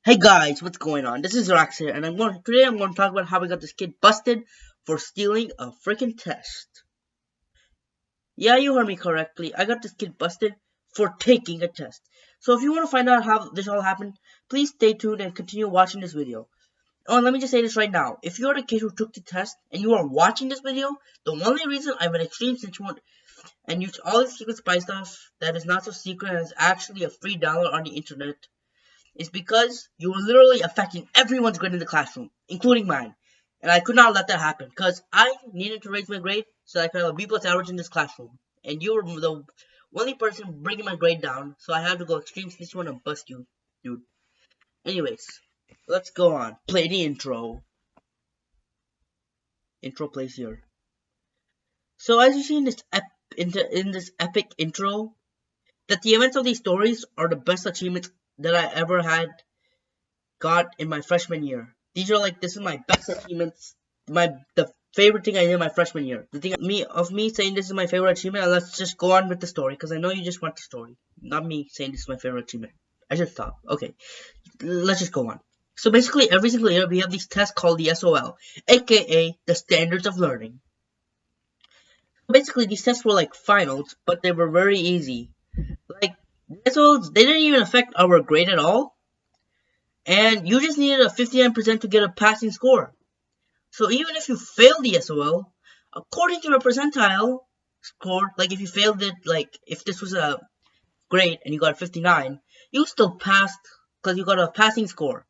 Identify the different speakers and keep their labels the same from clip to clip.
Speaker 1: Hey guys, what's going on? This is Zuraxle, and today I'm going to talk about how I got this kid busted for stealing a freaking test. Yeah, you heard me correctly. I got this kid busted for taking a test. So if you want to find out how this all happened, please stay tuned and continue watching this video. Oh, and let me just say this right now. If you're the kid who took the test and you are watching this video, the only reason I'm an extreme snitch mode and use all this secret spy stuff that is not so secret and is actually a free download on the internet is because you were literally affecting everyone's grade in the classroom, including mine. And I could not let that happen because I needed to raise my grade so I could have a B+ average in this classroom. And you were the only person bringing my grade down, so I had to go extreme snitch one and bust you, dude. Anyways, let's go on. Play the intro. Intro plays here. So as you see in this epic intro, that the events of these stories are the best achievements that I ever got in my freshman year. These are this is my best achievements, the favorite thing I did my freshman year. The thing of me saying this is my favorite achievement, and let's just go on with the story, because I know you just want the story, not me saying this is my favorite achievement. I should stop. Okay, let's just go on. So basically, every single year we have these tests called the SOL, aka the Standards of Learning. Basically, these tests were like finals, but they were very easy. Like, SOLs, they didn't even affect our grade at all. And you just needed a 59% to get a passing score. So even if you failed the SOL, according to the percentile score, like if you failed it, like if this was a grade and you got 59, you still passed because you got a passing score.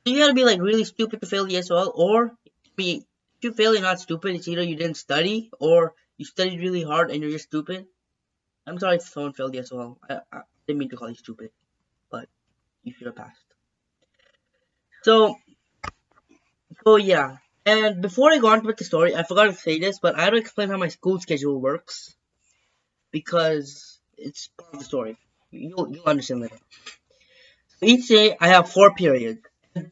Speaker 1: So you gotta be like really stupid to fail the SOL, or if you fail, you're not stupid. It's either you didn't study or you studied really hard and you're just stupid. I'm sorry if someone failed the SOL. I didn't mean to call you stupid, but you should have passed. So yeah. And before I go on with the story, I forgot to say this, but I had to explain how my school schedule works because it's part of the story. You'll understand later. So each day I have 4 periods, and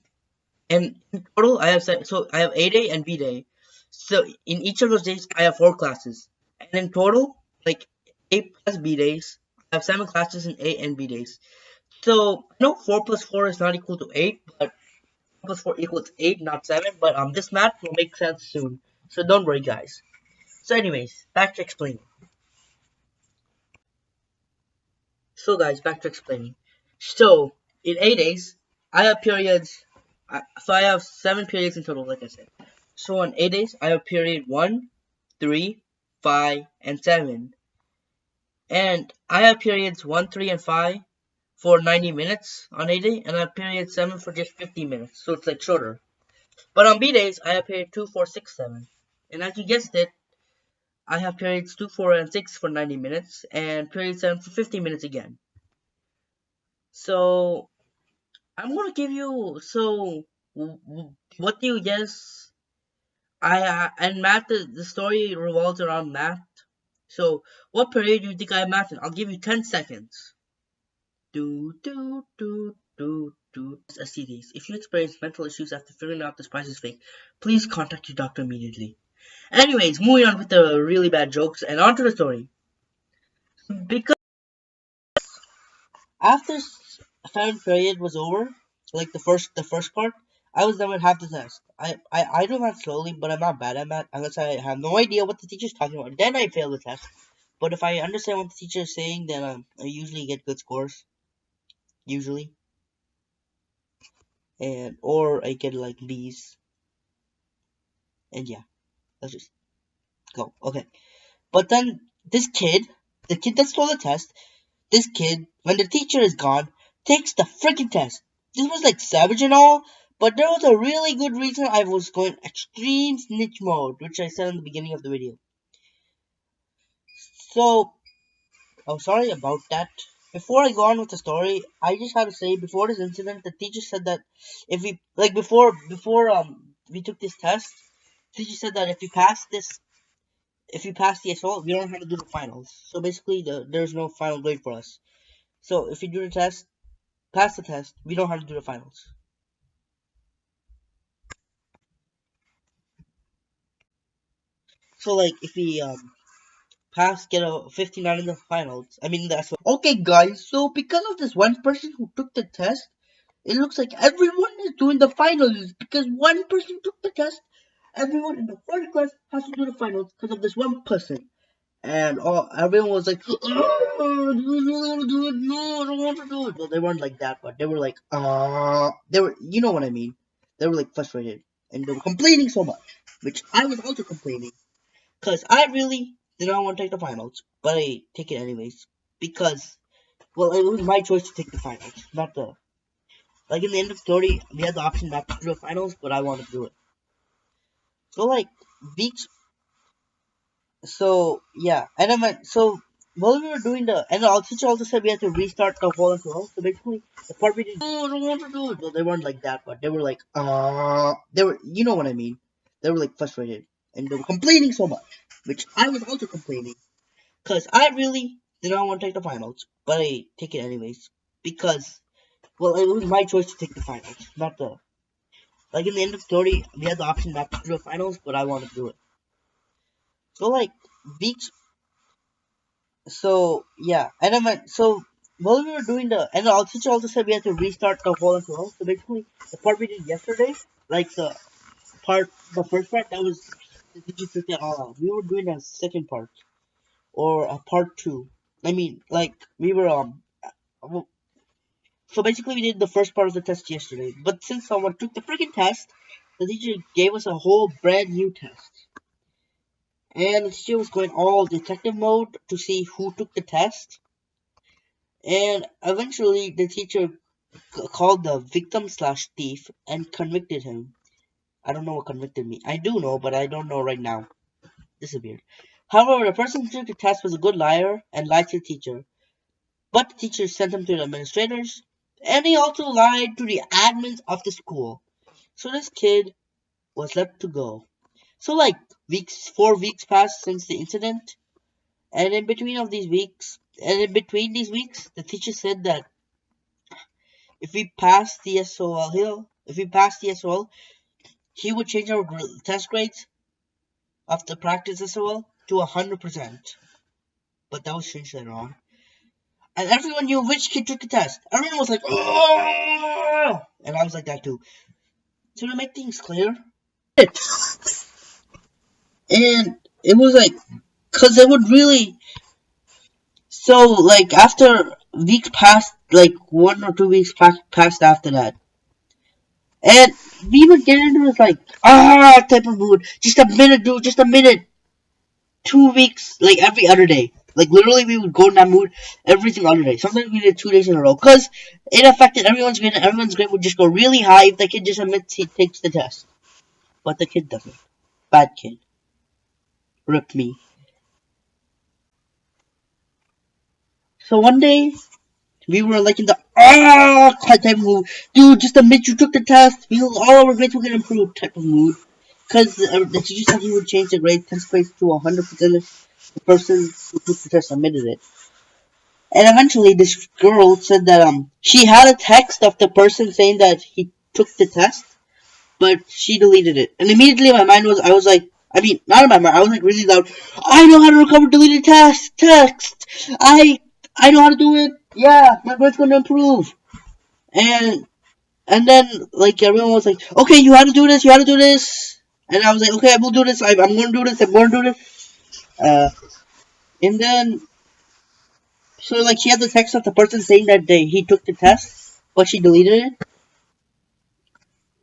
Speaker 1: in total I have I have A day and B day. So in each of those days I have 4 classes, and in total, like A plus B days, I have 7 classes in A and B days. So I know 4 plus 4 is not equal to 8, but plus 4 equals 8, not 7, but this math will make sense soon, so don't worry guys. So anyways, back to explaining. So in 8 days, I have periods, so I have 7 periods in total, like I said. So on 8 days, I have period 1, 3, 5, and 7. And I have periods 1, 3, and 5 for 90 minutes on A day, and I have period 7 for just 50 minutes, so it's like shorter. But on B days, I have period 2, 4, 6, 7. And as you guessed it, I have periods 2, 4, and 6 for 90 minutes, and period 7 for 50 minutes again. So, I'm going to give you, what do you guess? And math, the story revolves around math. So, what period do you think I have math in? I'll give you 10 seconds. STDs. If you experience mental issues after figuring out this price is fake, please contact your doctor immediately. Anyways, moving on with the really bad jokes and on to the story. Because after 7 period was over, like the first part, I was done with half the test. I do math slowly, but I'm not bad at math unless I have no idea what the teacher's talking about. Then I fail the test. But if I understand what the teacher is saying, then I usually get good scores. Usually. Or I get like B's. And yeah, let's just go. Okay. But then the kid that stole the test, this kid, when the teacher is gone, takes the freaking test. This was like savage and all, but there was a really good reason I was going extreme snitch mode, which I said in the beginning of the video. So, oh, sorry about that. Before I go on with the story, I just have to say, before this incident, the teacher said that if we, like before we took this test, the teacher said that if you pass the SOL, we don't have to do the finals. So basically, there's no final grade for us. So if you do the test, pass the test, we don't have to do the finals. So like if we get a 59 in the finals, I mean that's okay guys. So because of this one person who took the test, it looks like everyone is doing the finals because one person took the test. Everyone in the whole class has to do the finals because of this one person. And everyone was like, "Oh, do we really want to do it? No, I don't want to do it." Well, they weren't like that, but they were like, they were, you know what I mean? They were like frustrated and they were complaining so much, which I was also complaining because I really did not want to take the finals, but I take it anyways because, well, it was my choice to take the finals, not the like in the end of the story, we had the option not to do the finals, but I wanted to do it. So like weeks So yeah, and I went so while we were doing and our teacher also said we had to restart the whole as well. So basically, the part we did, no, I don't want to do it. Well, they weren't like that, but they were like, they were, you know what I mean? They were like frustrated and they were complaining so much, which I was also complaining because I really did not want to take the finals, but I take it anyways because, well, it was my choice to take the finals, not the like in the end of the story, we had the option not to do the finals, but I wanted to do it. So like weeks So yeah, and I went so while we were doing and our teacher also said we had to restart the whole as well. So basically, the part we did yesterday, like the first part, that was the teacher took it all out. We were doing a second part or a part two. I mean, like we were well, so basically we did the first part of the test yesterday. But since someone took the freaking test, the teacher gave us a whole brand new test. And the teacher was going all detective mode to see who took the test. And eventually, the teacher called the victim slash thief and convicted him. I don't know what convicted me. I do know, but I don't know right now. This is weird. However, the person who took the test was a good liar and lied to the teacher. But the teacher sent him to the administrators, and he also lied to the admins of the school. So this kid was let to go. So like 4 weeks passed since the incident, and in between these weeks, the teacher said that if we pass the SOL, he would change our test grades of the practice SOL to 100%. But that was changed later on. And everyone knew which kid took the test. Everyone was like, "Oh!" And I was like that too. So to make things clear, and it was like, cause it would really. So like after weeks passed, like 1 or 2 weeks passed after that. And we would get into this like, type of mood. Just a minute, dude, just a minute. 2 weeks, like every other day. Like literally we would go in that mood every single other day. Sometimes we did 2 days in a row. Because it affected everyone's grade and everyone's grade would just go really high if the kid just admits he takes the test. But the kid doesn't. Bad kid. Rip me. So one day, we were like in the type of mood. Dude, just admit you took the test. All our grades will get improved type of mood. Because the teacher said he would change the test grades to 100% if the person who took the test admitted it. And eventually, this girl said that she had a text of the person saying that he took the test, but she deleted it. And immediately, I was like, not in my mind. I was like really loud. I know how to recover deleted text. I know how to do it. Yeah, my grade's gonna improve. And then like everyone was like, okay, you have to do this. And I was like, okay, I will do this. I'm gonna do this. And then so like she had the text of the person saying that he took the test, but she deleted it.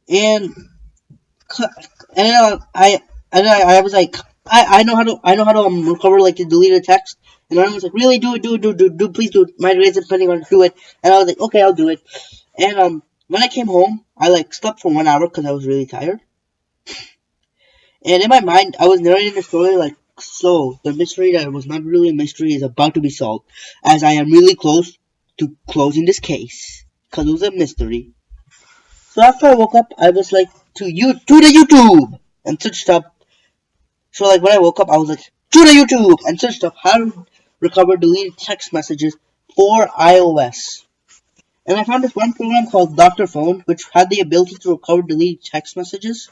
Speaker 1: And I was like, I know how to recover like the deleted text. And I was like, really, do it, please do it. My grades are depending on do it. And I was like, okay, I'll do it. And when I came home, I like slept for 1 hour because I was really tired. And in my mind, I was narrating the story like, so the mystery that was not really a mystery is about to be solved, as I am really close to closing this case because it was a mystery. So after I woke up, I was like to the YouTube and searched up. So like when I woke up, I was like to the YouTube and searched up how to recover deleted text messages for iOS. And I found this one program called Dr. Phone, which had the ability to recover deleted text messages.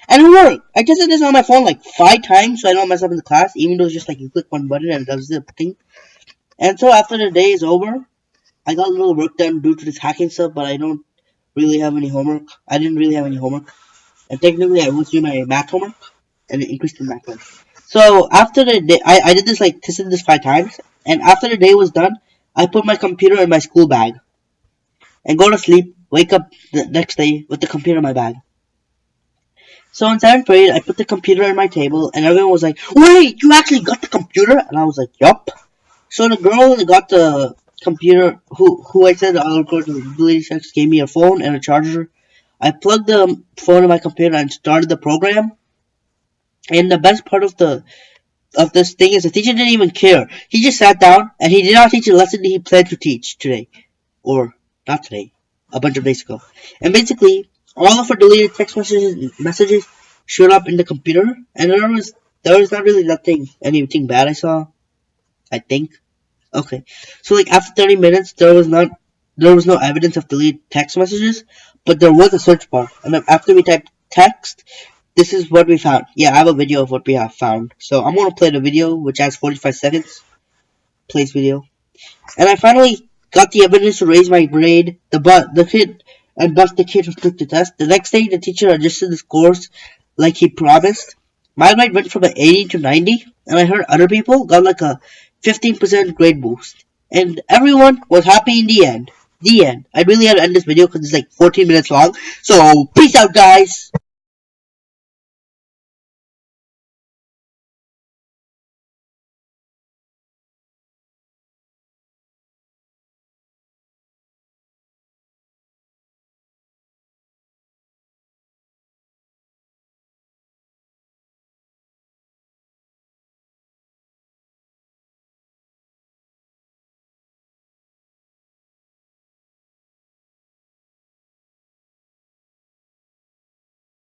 Speaker 1: And it worked. I tested this on my phone like 5 times so I don't mess up in the class, even though it's just like you click one button and it does the thing. And so after the day is over, I got a little work done due to this hacking stuff, but I don't really have any homework. I didn't really have any homework. And technically, I was doing my math homework, and it increased in math class. So after the day, I did this like tested this 5 times, and after the day was done, I put my computer in my school bag and go to sleep. Wake up the next day with the computer in my bag. So in 7th grade, I put the computer on my table, and everyone was like, "Wait, you actually got the computer?" And I was like, "Yup." So the girl that got the computer, who I said I'll go to the ability checks, gave me a phone and a charger. I plugged the phone in my computer and started the program. And the best part of this thing is the teacher didn't even care. He just sat down and he did not teach a lesson that he planned to teach today, or not today, a bunch of days ago. And basically, all of our deleted text messages showed up in the computer, and there was not really anything bad I saw. I think. Okay, so like after 30 minutes, there was no evidence of deleted text messages, but there was a search bar, and then after we typed text, this is what we found. Yeah, I have a video of what we have found. So I'm gonna play the video, which has 45 seconds. Plays video, and I finally got the evidence to raise my grade. The kid and thus the kid who took the test. The next day, the teacher adjusted the scores like he promised. My grade went from an 80 to 90, and I heard other people got like a 15% grade boost. And everyone was happy in the end. The end. I really had to end this video because it's like 14 minutes long. So, peace out, guys!